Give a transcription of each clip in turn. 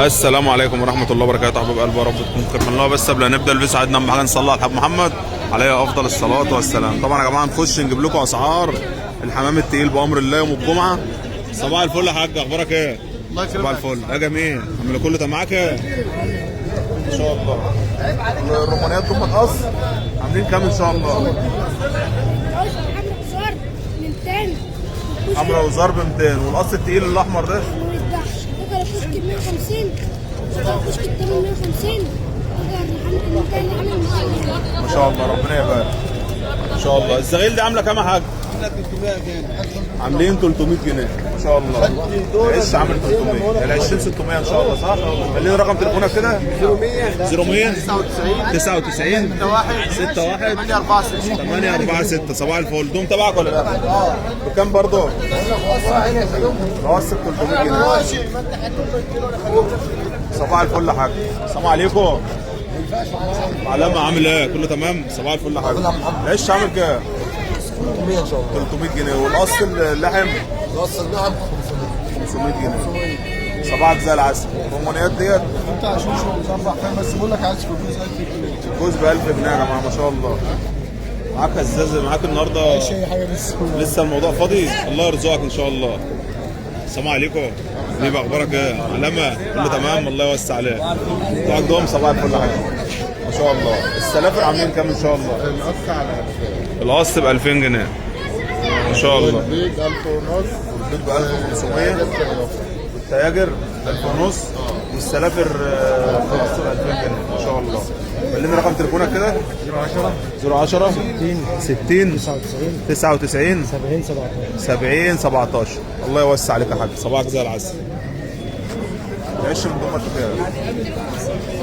السلام عليكم ورحمة الله وبركاته. حبيب قلبي، يا رب تكون بخير من الله. بس قبل ما نبدا الفيديو عندنا اهم حاجة نصلي على الحبيب محمد عليه افضل الصلاة والسلام. طبعا يا جماعة نخش نجيب لكم اسعار الحمام التقيل بامر الله يوم الجمعة. صباح الفل يا حاج، اخبارك ايه؟ صباح الفل يا جميل، عامل كله تمام معاك ايه؟ ان شاء الله. الرومانيات دول متقص عاملين كام ان شاء الله؟ حمرا وزار ب 200 والقص التقيل الاحمر ده كشك 150 كشك التاني 150 ما شاء الله، ربنا يبارك ما شاء الله. الزغيل دي عامله كام يا حاج؟ عامله 300 جنيه. عاملين 300 جنيه ما شاء الله. العش عامل 300، ال 20 600 ان شاء الله صح؟ خلينا رقم تليفونك كده 0100 99 61 846. صباح الفل. دوم تبعك ولا لا؟ بكام برضه؟ متوسط 300 جنيه. صباح الفل يا حاج. السلام عليكم. علامة عامل ايه؟ كله تمام؟ صباح الفل يا حاج. العش عامل كام؟ 300 ان شاء الله. 300 جنيه. والاصل اللحم؟ الاصل اللحم 500 جنيه. صباحك زي العسل. الرومانيات ديت انت عشان شغل اربع فاهم، بس بقول لك عايز في الجوز 1000 جنيه. الجوز ب 1000 جنيه يا جماعه ما شاء الله. معاك هزاز معاك النهارده؟ مش اي حاجه لسه الموضوع فاضي. الله يرزقك ان شاء الله. السلام عليكم. حبيبي اخبارك ايه؟ علامه كله تمام، الله يوسع عليك. بتوعك دوم صباح الفل يا حاج. ما شاء الله. السلافر عاملين كام ان شاء الله؟ القص على 2000. القص ب 2000 جنيه ما شاء الله. البيض 1000 ونص. البيض ب 1500 والتياجر 1000 ونص والسلافر في القص ب 2000 جنيه ما شاء الله. خلينا رقم تليفونك كده 010 60 99 70 17. الله يوسع عليك يا حاج. صباحك زي العسل. العش من ضمن كده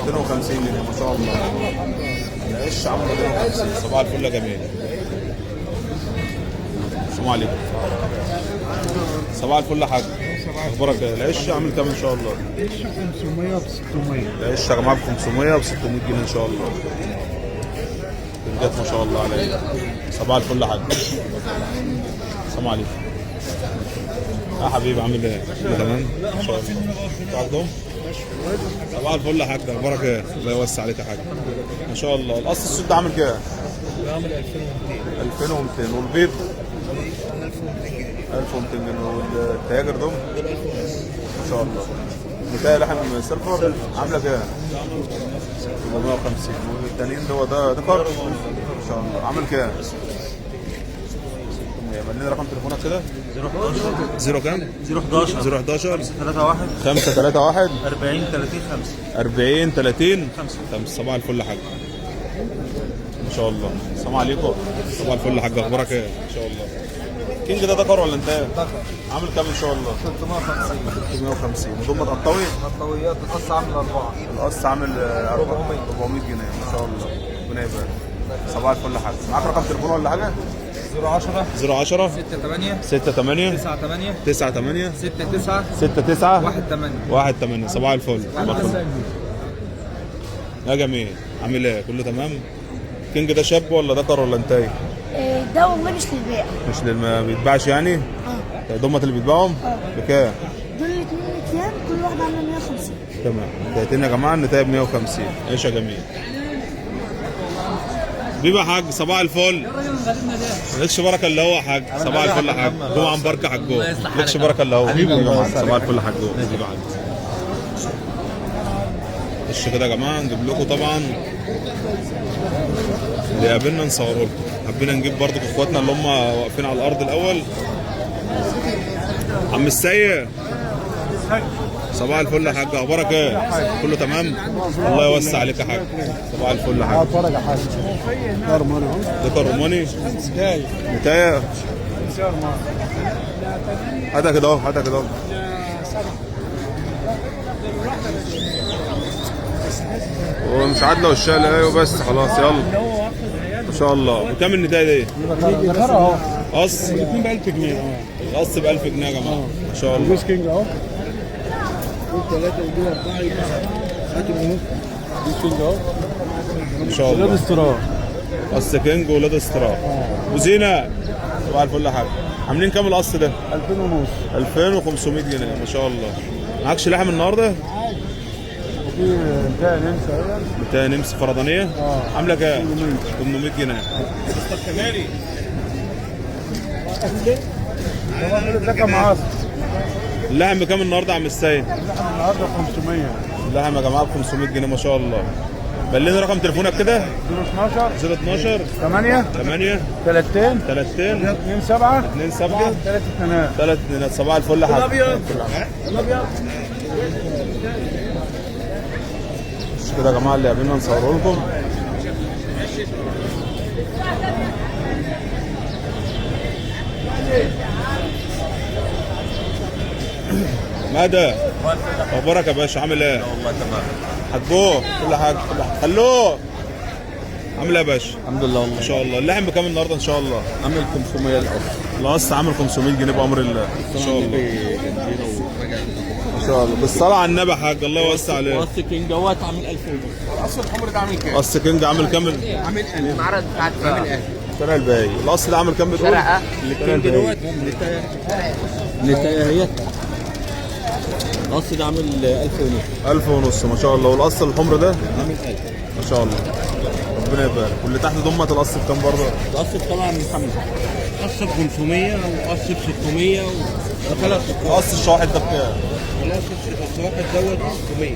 250 جنيه ما شاء الله. العش عامل 250. صباح الفل يا جميل. السلام عليكم. صباح الفل يا حاج. اخبارك ايه؟ العش عامل كام ان شاء الله؟ العش 500 ب 600. العش يا جماعه ب 500 و 600 جنيه ان شاء الله. بجد ما شاء الله عليك. صباح الفل يا حاج. السلام عليكم. يا حبيبي عامل ايه؟ تمام؟ ما شاء الله. بتاعكم؟ صباح الفل يا حاج، اخبارك ايه؟ الله يوسع عليك يا حاج. ما شاء الله. القص السود ده عامل كام؟ عامل 2200. 2200 والبيض 1200 جنيه والتياجر دول ما شاء الله. نتاية لحم سيلفر عامله كام؟ 450. والتانيين اللي هو ده ذكر ما شاء الله عامل كام؟ ملينا رقم تليفونك كده 0 كام؟ 011 531 40 30 5. صباح الفل يا حاج ما شاء الله. السلام عليكم. صباح الفل يا حاج، اخبارك ايه؟ ما شاء الله. كينج ده ذكر ولا انت؟ عامل كام ان شاء الله؟ 350. 350. ودول متقطوي؟ مطويات القص عامل 4. القص عامل 400 جنيه ما شاء الله. ربنا يبارك. صباح الفل يا حاج. معاك رقم تليفون ولا حاجه؟ 010 010 68 68 98 98 69 69 18. 18. صباح الفل. صباح الفل يا جميل. عامل ايه؟ كله تمام؟ كينج ده شاب ولا ذكر ولا انتاي؟ ده والله مش للبيع. مش ما بيتباعش يعني؟ دمت اللي بيتباعهم؟ بكام؟ دول الاثنين اتنين كل واحدة عاملة 150. تمام. نتايتين يا جماعه، النتايه ب 150. ايش يا جميل. بيبقى حاج صباح الفل. مالكش بركه الا هو يا حاج. صباح الفل يا حاج. جمعه مباركه حجو. مالكش بركه الا هو. صباح الفل يا حاج. بيبقى حاج. خش كده يا جماعه نجيب لكم طبعا اللي قابلنا نصوره لكم. حبينا نجيب برضو اخواتنا اللي هم واقفين على الارض الاول. عم السيد صباح الفل يا حاج، اخبارك ايه؟ كله تمام؟ الله يوسع عليك يا حاج. صباح الفل يا حاج. اتفرج يا حاج. ده روماني اهو. ذكر روماني جاي. نتايه هاتها كده اهو، هاتها كده اهو. ومش عادله والشال ايوه بس خلاص يلا. ما شاء الله. بكام النتايه دي؟ ذكر اهو. قص الاثنين ب 1000 جنيه اهو. القص ب 1000 جنيه يا جماعه ما شاء الله. جوز كينج اهو. ثلاثة ودول 4 يبقى 3 ونص. جوز كينج اهو. ما شاء ولاد الله. استراحة. قص كينج وولاد استراحه. وزينه صباح الفل يا حاج. عاملين كام القص ده؟ 2000 ونص. 2500 جنيه ما شاء الله. معكش لحم النهارده؟ في انتهى ننسى اهي. بتاع نمس فردانيه عامله كام؟ 800 جنيه. ده كام عصر؟ اللحم بكام النهارده يا عم السيد؟ اللحم النهارده 500. اللحم يا جماعه ب 500 جنيه ما شاء الله. بلغني رقم تليفونك كده. 012 012 8 8 30 30 2 7 2 7 3 2. 3 صباح الفل يا حاج. الابيض. مش كده يا جماعه اللي قابلنا نصوره لكم. مدى اخبارك يا باشا عامل ايه؟ والله تمام. حجوه كل حاجه خلوه. عامل ايه يا باشا؟ الحمد لله والله. ما شاء الله. اللحم بكام النهارده ان شاء الله؟ عامل 500 الاصل. القص عامل 500 جنيه بامر الله ما شاء الله. ما شاء الله بالصلاه على النبي يا حاج الله يوسع عليك. وصل كينجوات عامل 1000 ونص. الاصل الحمر ده عامل كام؟ قص كينج عامل كام؟ عامل 1000. معرض بتاعت عامل 1000. شارع الباقي. القص ده عامل كام بتقول؟ شارع الكينج دوت نتايهيات. الاصل ده عامل 1000 ونص. 1000 ونص ما شاء الله. والقص الحمر ده عامل 1000. ما شاء الله ربنا يبارك. واللي تحت ضمة القص بكام برضه؟ الاصل طبعا من 5. قص ب 500 وقص ب 600 وثلاث القص الشواحد ده بكام؟ واحد دوت 600.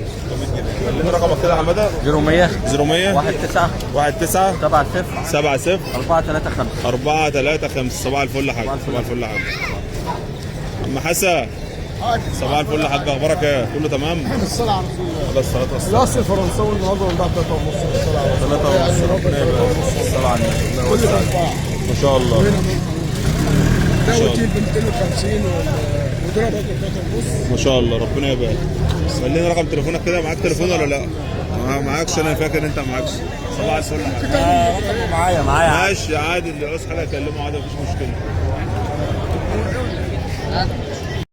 خليني رقمك كده يا حماده. 0100 0100 19 19 70 70 435. 435 صباح الفل يا حاج. صباح الفل يا حاج. عم حسن صباح الفل يا حاج اخبارك ايه؟ كله تمام؟ الصلاة على رسول الله. على الصلاة والسلام. الاصل الفرنساوي النهارده بنباع 3 ونص. الصلاة على رسول 3 ونص ربنا يبارك. الصلاة على النبي الله يوسع عليك. ما شاء الله ده وتيل ب 250 ودول ب 3 ونص. ما شاء الله ربنا يبارك. خلينا رقم تليفونك كده. معاك تليفون ولا لا؟ معاكش. انا فاكر انت معاكش. صباح الفل يا حاج. معايا ماشي عادي اللي عاوز حاجه اكلمه عادي مفيش مشكله.